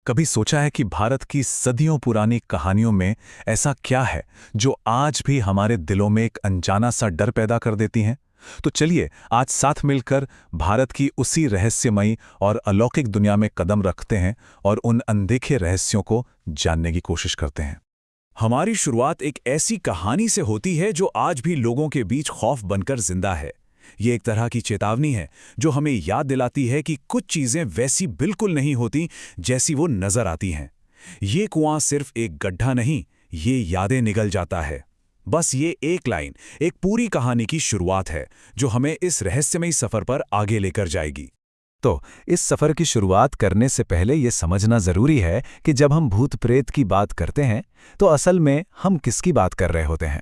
कभी सोचा है कि भारत की सदियों पुरानी कहानियों में ऐसा क्या है जो आज भी हमारे दिलों में एक अनजाना सा डर पैदा कर देती हैं? तो चलिए आज साथ मिलकर भारत की उसी रहस्यमयी और अलौकिक दुनिया में कदम रखते हैं और उन अनदेखे रहस्यों को जानने की कोशिश करते हैं। हमारी शुरुआत एक ऐसी कहानी से होती है जो आज भी लोगों के बीच खौफ बनकर जिंदा है। ये एक तरह की चेतावनी है जो हमें याद दिलाती है कि कुछ चीजें वैसी बिल्कुल नहीं होती जैसी वो नजर आती हैं। ये कुआं सिर्फ एक गड्ढा नहीं, ये यादें निगल जाता है। बस ये एक लाइन एक पूरी कहानी की शुरुआत है जो हमें इस रहस्यमयी सफर पर आगे लेकर जाएगी। तो इस सफर की शुरुआत करने से पहले ये समझना जरूरी है कि जब हम भूत प्रेत की बात करते हैं तो असल में हम किसकी बात कर रहे होते हैं।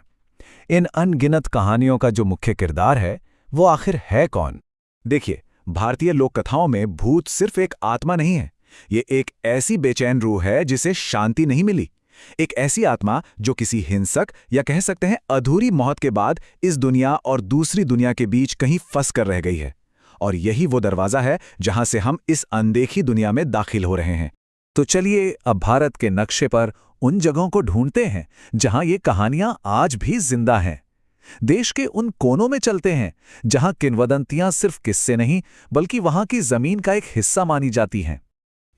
इन अनगिनत कहानियों का जो मुख्य किरदार है वो आखिर है कौन? देखिए, भारतीय लोक कथाओं में भूत सिर्फ एक आत्मा नहीं है। ये एक ऐसी बेचैन रूह है जिसे शांति नहीं मिली। एक ऐसी आत्मा जो किसी हिंसक या कह सकते हैं अधूरी मौत के बाद इस दुनिया और दूसरी दुनिया के बीच कहीं फंस कर रह गई है। और यही वो दरवाजा है जहां से हम इस अनदेखी दुनिया में दाखिल हो रहे हैं। तो चलिए अब भारत के नक्शे पर उन जगहों को ढूंढते हैं जहां ये कहानियां आज भी जिंदा हैं। देश के उन कोनों में चलते हैं जहां किंवदंतियां सिर्फ किस्से नहीं बल्कि वहां की जमीन का एक हिस्सा मानी जाती हैं।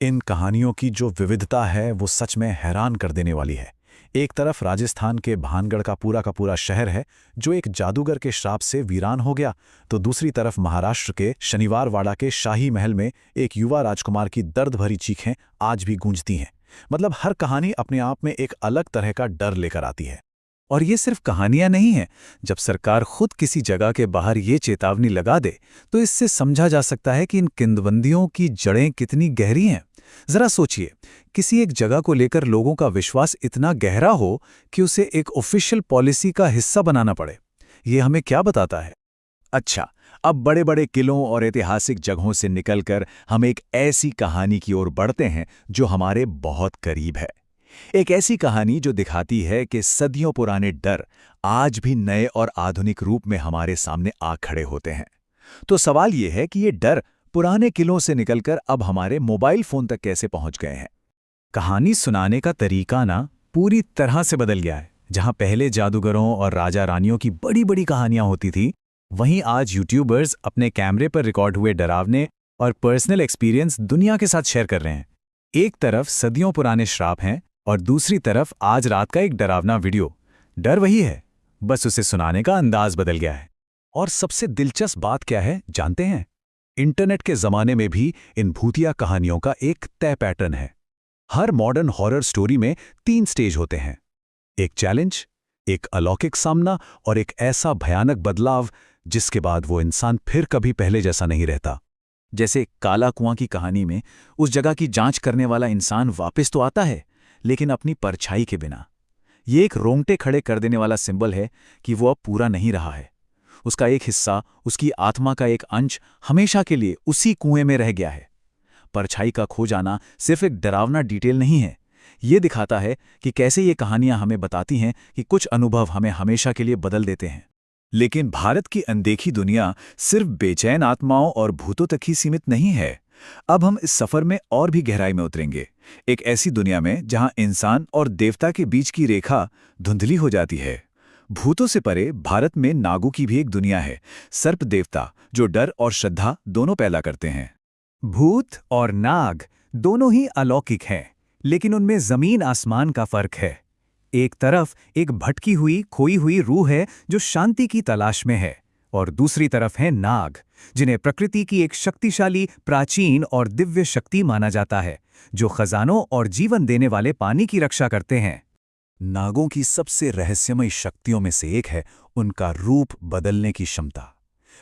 इन कहानियों की जो विविधता है वो सच में हैरान कर देने वाली है। एक तरफ राजस्थान के भानगढ़ का पूरा शहर है जो एक जादूगर के श्राप से वीरान हो गया, तो दूसरी तरफ महाराष्ट्र के शनिवारवाड़ा के शाही महल में एक युवा राजकुमार की दर्द भरी चीखें आज भी गूंजती हैं। मतलब हर कहानी अपने आप में एक अलग तरह का डर लेकर आती है। और ये सिर्फ कहानियां नहीं हैं। जब सरकार खुद किसी जगह के बाहर ये चेतावनी लगा दे तो इससे समझा जा सकता है कि इन किंवदंतियों की जड़ें कितनी गहरी हैं। जरा सोचिए, किसी एक जगह को लेकर लोगों का विश्वास इतना गहरा हो कि उसे एक ऑफिशियल पॉलिसी का हिस्सा बनाना पड़े। ये हमें क्या बताता है? अच्छा, अब बड़े बड़े किलों और ऐतिहासिक जगहों से निकलकर हम एक ऐसी कहानी की ओर बढ़ते हैं जो हमारे बहुत करीब है। एक ऐसी कहानी जो दिखाती है कि सदियों पुराने डर आज भी नए और आधुनिक रूप में हमारे सामने आ खड़े होते हैं। तो सवाल यह है कि ये डर पुराने किलों से निकलकर अब हमारे मोबाइल फोन तक कैसे पहुंच गए हैं। कहानी सुनाने का तरीका ना पूरी तरह से बदल गया है। जहां पहले जादूगरों और राजा रानियों की बड़ी बड़ी कहानियां होती थी, वहीं आज यूट्यूबर्स अपने कैमरे पर रिकॉर्ड हुए डरावने और पर्सनल एक्सपीरियंस दुनिया के साथ शेयर कर रहे हैं। एक तरफ सदियों पुराने श्राप हैं और दूसरी तरफ आज रात का एक डरावना वीडियो। डर वही है, बस उसे सुनाने का अंदाज बदल गया है। और सबसे दिलचस्प बात क्या है जानते हैं? इंटरनेट के जमाने में भी इन भूतिया कहानियों का एक तय पैटर्न है। हर मॉडर्न हॉरर स्टोरी में 3 स्टेज होते हैं। एक चैलेंज, एक अलौकिक सामना और एक ऐसा भयानक बदलाव जिसके बाद वो इंसान फिर कभी पहले जैसा नहीं रहता। जैसे काला कुआं की कहानी में उस जगह की जांच करने वाला इंसान वापस तो आता है, लेकिन अपनी परछाई के बिना। ये एक रोंगटे खड़े कर देने वाला सिंबल है कि वो अब पूरा नहीं रहा है। उसका एक हिस्सा, उसकी आत्मा का एक अंश हमेशा के लिए उसी कुएं में रह गया है। परछाई का खो जाना सिर्फ एक डरावना डिटेल नहीं है, ये दिखाता है कि कैसे ये कहानियां हमें बताती हैं कि कुछ अनुभव हमें हमेशा के लिए बदल देते हैं। लेकिन भारत की अनदेखी दुनिया सिर्फ बेचैन आत्माओं और भूतों तक ही सीमित नहीं है। अब हम इस सफर में और भी गहराई में उतरेंगे, एक ऐसी दुनिया में जहां इंसान और देवता के बीच की रेखा धुंधली हो जाती है। भूतों से परे भारत में नागों की भी एक दुनिया है, सर्प देवता जो डर और श्रद्धा दोनों पैदा करते हैं। भूत और नाग दोनों ही अलौकिक हैं, लेकिन उनमें जमीन आसमान का फर्क है। एक तरफ एक भटकी हुई खोई हुई रूह है जो शांति की तलाश में है, और दूसरी तरफ है नाग जिन्हें प्रकृति की एक शक्तिशाली, प्राचीन और दिव्य शक्ति माना जाता है, जो खजानों और जीवन देने वाले पानी की रक्षा करते हैं। नागों की सबसे रहस्यमयी शक्तियों में से एक है उनका रूप बदलने की क्षमता।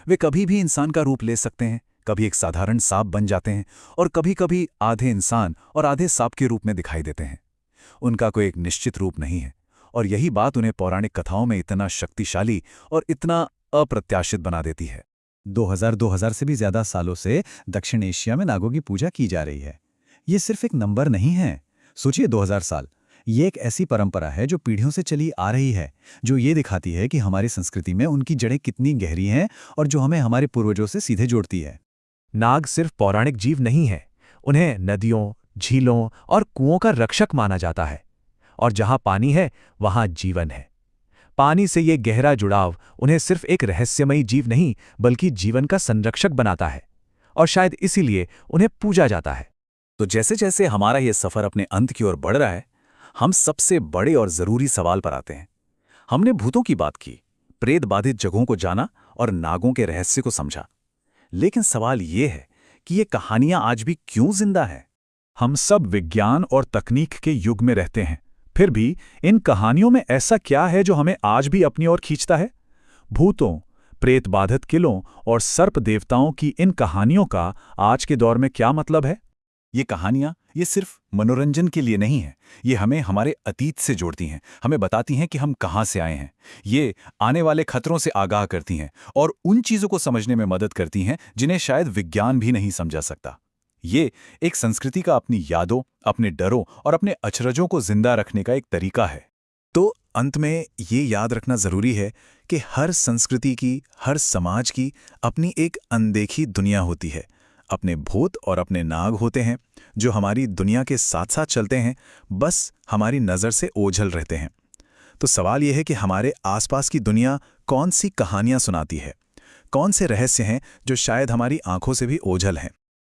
वे कभी भी इंसान का रूप ले सकते हैं, कभी एक साधारण सांप बन जाते हैं और कभी-कभी आधे इंसान और आधे सांप के रूप में दिखाई देते हैं। उनका कोई एक निश्चित रूप नहीं है, और यही बात उन्हें पौराणिक कथाओं में इतना शक्तिशाली और इतना अप्रत्याशित बना देती है। 2000 से भी ज्यादा सालों से दक्षिण एशिया में नागों की पूजा की जा रही है। ये सिर्फ एक नंबर नहीं है। सोचिए 2000 साल, ये एक ऐसी परंपरा है जो पीढ़ियों से चली आ रही है, जो ये दिखाती है कि हमारी संस्कृति में उनकी जड़ें कितनी गहरी हैं और जो हमें हमारे पूर्वजों से सीधे जोड़ती है। नाग सिर्फ पौराणिक जीव नहीं है, उन्हें नदियों, झीलों और कुओं का रक्षक माना जाता है। और जहां पानी है वहां जीवन है। पानी से ये गहरा जुड़ाव उन्हें सिर्फ एक रहस्यमयी जीव नहीं बल्कि जीवन का संरक्षक बनाता है, और शायद इसीलिए उन्हें पूजा जाता है। तो जैसे जैसे हमारा ये सफर अपने अंत की ओर बढ़ रहा है, हम सबसे बड़े और जरूरी सवाल पर आते हैं। हमने भूतों की बात की, प्रेत बाधित जगहों को जाना और नागों के रहस्य को समझा, लेकिन सवाल ये है कि ये कहानियां आज भी क्यों जिंदा हैं? हम सब विज्ञान और तकनीक के युग में रहते हैं, फिर भी इन कहानियों में ऐसा क्या है जो हमें आज भी अपनी ओर खींचता है? भूतों, प्रेत बाधित किलों और सर्प देवताओं की इन कहानियों का आज के दौर में क्या मतलब है? ये कहानियां ये सिर्फ मनोरंजन के लिए नहीं है, ये हमें हमारे अतीत से जोड़ती हैं, हमें बताती हैं कि हम कहां से आए हैं। ये आने वाले खतरों से आगाह करती हैं और उन चीजों को समझने में मदद करती हैं जिन्हें शायद विज्ञान भी नहीं समझा सकता। ये एक संस्कृति का अपनी यादों, अपने डरों और अपने अचरजों को जिंदा रखने का एक तरीका है। तो अंत में ये याद रखना जरूरी है कि हर संस्कृति की, हर समाज की अपनी एक अनदेखी दुनिया होती है। अपने भूत और अपने नाग होते हैं जो हमारी दुनिया के साथ साथ चलते हैं, बस हमारी नज़र से ओझल रहते हैं। तो सवाल यह है कि हमारे आसपास की दुनिया कौन सी कहानियां सुनाती है, कौन से रहस्य हैं जो शायद हमारी आंखों से भी ओझल हैं।